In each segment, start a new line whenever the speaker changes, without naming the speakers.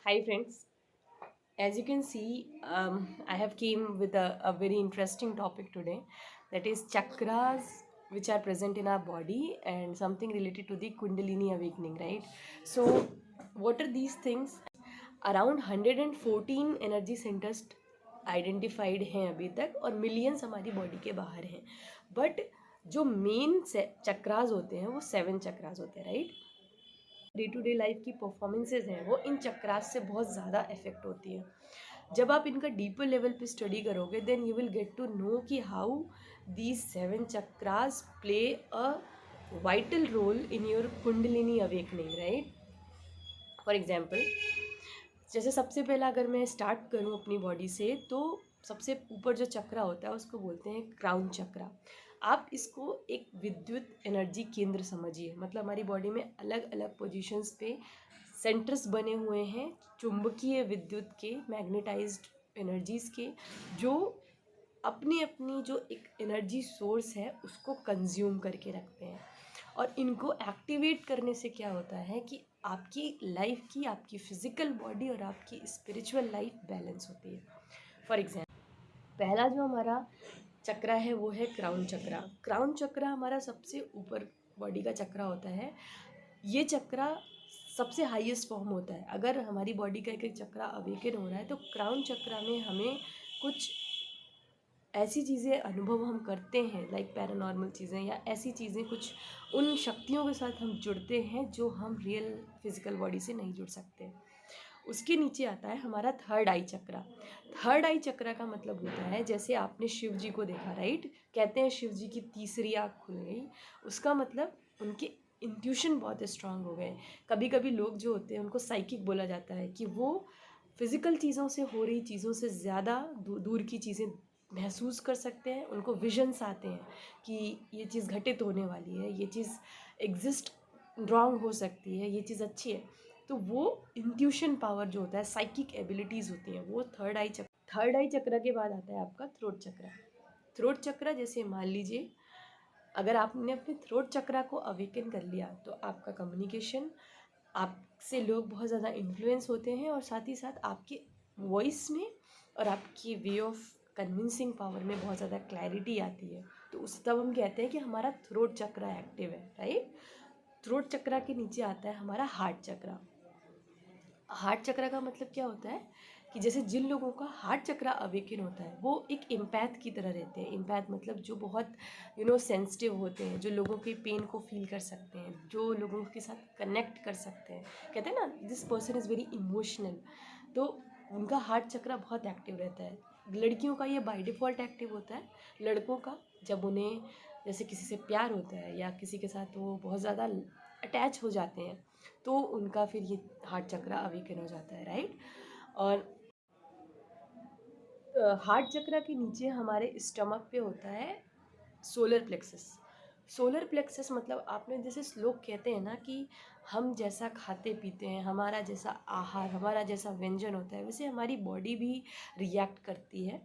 Hi friends, as you can see, I have came with a very interesting topic today, that is chakras which are present in our body and something related to the Kundalini awakening, right? So what are these things? Around 114 energy centres identified हैं अभी तक और millions हमारी body के बाहर हैं, but जो main chakras होते हैं वो 7 चक्रास होते हैं, right. Day to day life की परफॉर्मेंसेज हैं वो इन चक्रास से बहुत ज़्यादा इफेक्ट होती है। जब आप इनका डीपर लेवल पे स्टडी करोगे then you will get to know कि how these 7 chakras play a vital role in your kundalini awakening, right. For example, जैसे सबसे पहला अगर मैं स्टार्ट करूँ अपनी बॉडी से, तो सबसे ऊपर जो चक्रा होता है उसको बोलते हैं क्राउन चक्रा। आप इसको एक विद्युत एनर्जी केंद्र समझिए, मतलब हमारी बॉडी में अलग अलग पोजीशंस पे सेंटर्स बने हुए हैं चुंबकीय विद्युत के, मैग्नेटाइज्ड एनर्जीज के, जो अपनी अपनी जो एक एनर्जी सोर्स है उसको कंज्यूम करके रखते हैं। और इनको एक्टिवेट करने से क्या होता है कि आपकी लाइफ की, आपकी फिजिकल बॉडी और आपकी स्पिरिचुअल लाइफ बैलेंस होती है। फॉर एग्जाम्पल, पहला जो हमारा चक्रा है वो है क्राउन चक्रा। क्राउन चक्रा हमारा सबसे ऊपर बॉडी का चक्रा होता है। ये चक्रा सबसे हाईएस्ट फॉर्म होता है। अगर हमारी बॉडी का एक एक चक्रा अवेकन हो रहा है तो क्राउन चक्रा में हमें कुछ ऐसी चीज़ें अनुभव हम करते हैं, लाइक पैरानॉर्मल चीज़ें या ऐसी चीज़ें, कुछ उन शक्तियों के साथ हम जुड़ते हैं जो हम रियल फिजिकल बॉडी से नहीं जुड़ सकते। उसके नीचे आता है हमारा थर्ड आई चक्रा। थर्ड आई चक्रा का मतलब होता है, जैसे आपने शिव जी को देखा, राइट, कहते हैं शिव जी की तीसरी आँख खुल गई। उसका मतलब उनके इंट्यूशन बहुत स्ट्रांग हो गए। कभी कभी लोग जो होते हैं उनको साइकिक बोला जाता है कि वो फिज़िकल चीज़ों से हो रही चीज़ों से ज़्यादा दूर की चीज़ें महसूस कर सकते हैं। उनको विजन्स आते हैं कि ये चीज़ घटित होने वाली है, ये चीज़ एग्जिस्ट रॉन्ग हो सकती है, ये चीज़ अच्छी है। तो वो इंट्यूशन पावर जो होता है, साइकिक एबिलिटीज़ होती हैं, वो थर्ड आई चक्र के बाद आता है आपका थ्रोट चक्र। थ्रोट चक्र, जैसे मान लीजिए अगर आपने अपने थ्रोट चक्रा को अवेकन कर लिया तो आपका कम्युनिकेशन, आपसे लोग बहुत ज़्यादा इन्फ्लुएंस होते हैं और साथ ही साथ आपके वॉइस में और आपकी वे ऑफ कन्विंसिंग पावर में बहुत ज़्यादा क्लैरिटी आती है। तो उस तब हम कहते हैं कि हमारा थ्रोट चक्रा एक्टिव है, राइट। थ्रोट चक्रा के नीचे आता है हमारा हार्ट चक्रा। हार्ट चक्र का मतलब क्या होता है कि जैसे जिन लोगों का हार्ट चक्र अवेकन होता है वो एक इम्पैथ की तरह रहते हैं। इम्पैथ मतलब जो बहुत सेंसिटिव होते हैं, जो लोगों के पेन को फील कर सकते हैं, जो लोगों के साथ कनेक्ट कर सकते हैं। कहते हैं ना, this person is very emotional. तो उनका हार्ट चक्र बहुत एक्टिव रहता है। लड़कियों का ये बाय डिफ़ॉल्ट एक्टिव होता है। लड़कों का जब उन्हें जैसे किसी से प्यार होता है या किसी के साथ वो बहुत ज़्यादा अटैच हो जाते हैं तो उनका फिर ये हार्ट चक्र अवेकन हो जाता है, राइट। और हार्ट चक्र के नीचे हमारे स्टमक पे होता है सोलर प्लेक्सस। सोलर प्लेक्सस मतलब आपने जैसे लोग कहते हैं ना कि हम जैसा खाते पीते हैं, हमारा जैसा आहार, हमारा जैसा व्यंजन होता है, वैसे हमारी बॉडी भी रिएक्ट करती है।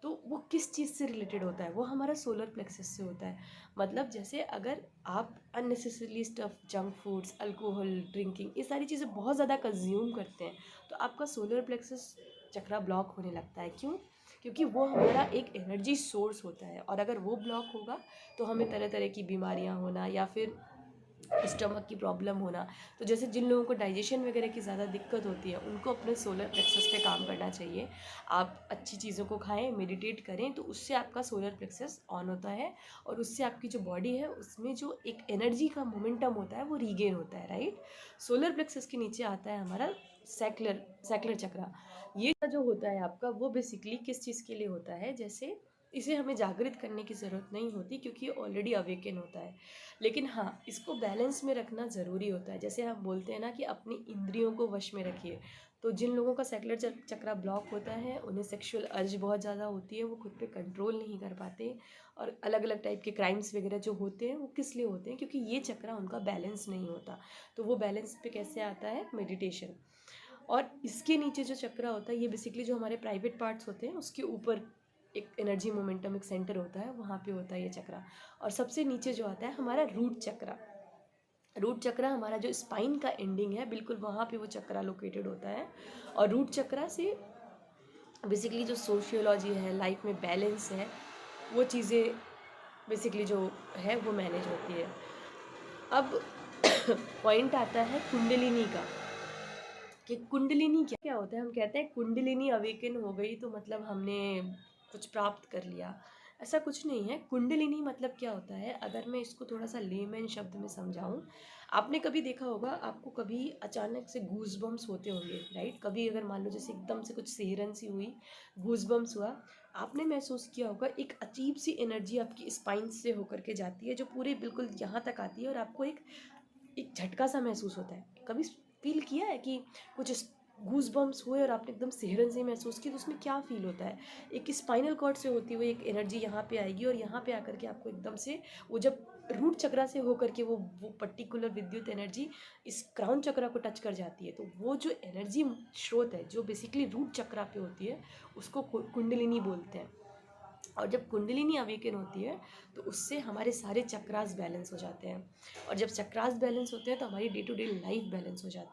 तो वो किस चीज़ से रिलेटेड होता है, वो हमारा सोलर प्लेक्सस से होता है। मतलब जैसे अगर आप unnecessarily stuff junk foods, alcohol drinking, ये सारी चीज़ें बहुत ज़्यादा कंज्यूम करते हैं तो आपका सोलर प्लेक्सस चक्रा ब्लॉक होने लगता है। क्यों? क्योंकि वो हमारा एक एनर्जी सोर्स होता है और अगर वो ब्लॉक होगा तो हमें तरह तरह की बीमारियां होना या फिर स्टमक की प्रॉब्लम होना। तो जैसे जिन लोगों को डाइजेशन वगैरह की ज़्यादा दिक्कत होती है उनको अपने सोलर प्लेक्सस पे काम करना चाहिए। आप अच्छी चीज़ों को खाएं, मेडिटेट करें, तो उससे आपका सोलर प्लेक्सस ऑन होता है और उससे आपकी जो बॉडी है उसमें जो एक एनर्जी का मोमेंटम होता है वो रीगेन होता है, राइट। सोलर प्लेक्सस के नीचे आता है हमारा सैक्लर सैक्लर चक्रा। ये जो होता है आपका वो बेसिकली किस चीज़ के लिए होता है, जैसे इसे हमें जागृत करने की ज़रूरत नहीं होती क्योंकि ये ऑलरेडी अवेकन होता है। लेकिन हाँ, इसको बैलेंस में रखना ज़रूरी होता है। जैसे हम बोलते हैं ना कि अपनी इंद्रियों को वश में रखिए। तो जिन लोगों का सेक्युलर चक्रा ब्लॉक होता है उन्हें सेक्सुअल अर्ज बहुत ज़्यादा होती है, वो खुद पे कंट्रोल नहीं कर पाते और अलग अलग टाइप के क्राइम्स वगैरह जो होते हैं वो किस लिए होते हैं, क्योंकि ये चक्रा उनका बैलेंस नहीं होता। तो वो बैलेंस पे कैसे आता है? मेडिटेशन। और इसके नीचे जो चक्रा होता है ये बेसिकली जो हमारे प्राइवेट पार्ट्स होते हैं उसके ऊपर एक एनर्जी मोमेंटम, एक सेंटर होता है, वहाँ पे होता है ये चक्रा। और सबसे नीचे जो आता है हमारा रूट चक्रा। रूट चक्रा हमारा जो स्पाइन का एंडिंग है, बिल्कुल वहाँ पे वो चक्रा लोकेटेड होता है। और रूट चक्रा से बेसिकली जो सोशियोलॉजी है, लाइफ में बैलेंस है, वो चीज़ें बेसिकली जो है वो मैनेज होती है। अब पॉइंट आता है कुंडलिनी का, कि कुंडलिनी क्या क्या होता है। हम कहते हैं कुंडलिनी अवेकन हो गई तो मतलब हमने कुछ प्राप्त कर लिया, ऐसा कुछ नहीं है। कुंडलिनी मतलब क्या होता है, अगर मैं इसको थोड़ा सा लेमैन शब्द में समझाऊं, आपने कभी देखा होगा, आपको कभी अचानक से गूज बम्स होते होंगे, राइट? कभी अगर मान लो जैसे एकदम से कुछ सिहरन सी हुई, गूज बम्स हुआ, आपने महसूस किया होगा एक अजीब सी एनर्जी आपकी स्पाइन से होकर के जाती है, जो पूरे बिल्कुल यहाँ तक आती है, और आपको एक एक झटका सा महसूस होता है। कभी फील किया है कि कुछ गूज बम्स हुए और आपने एकदम सिहरन से महसूस की, तो उसमें क्या फील होता है? एक स्पाइनल कॉर्ड से होती हुई एक एनर्जी यहाँ पे आएगी, और यहाँ पे आकर के आपको एकदम से वो जब रूट चक्रा से होकर के वो पर्टिकुलर विद्युत एनर्जी इस क्राउन चक्रा को टच कर जाती है, तो वो जो एनर्जी स्रोत है जो बेसिकली रूट चक्रा पे होती है, उसको कुंडलिनी बोलते हैं। और जब कुंडलिनी अवेकन होती है तो उससे हमारे सारे चक्रास बैलेंस हो जाते हैं, और जब चक्रास बैलेंस होते हैं तो हमारी day to day life balance हो जाती है।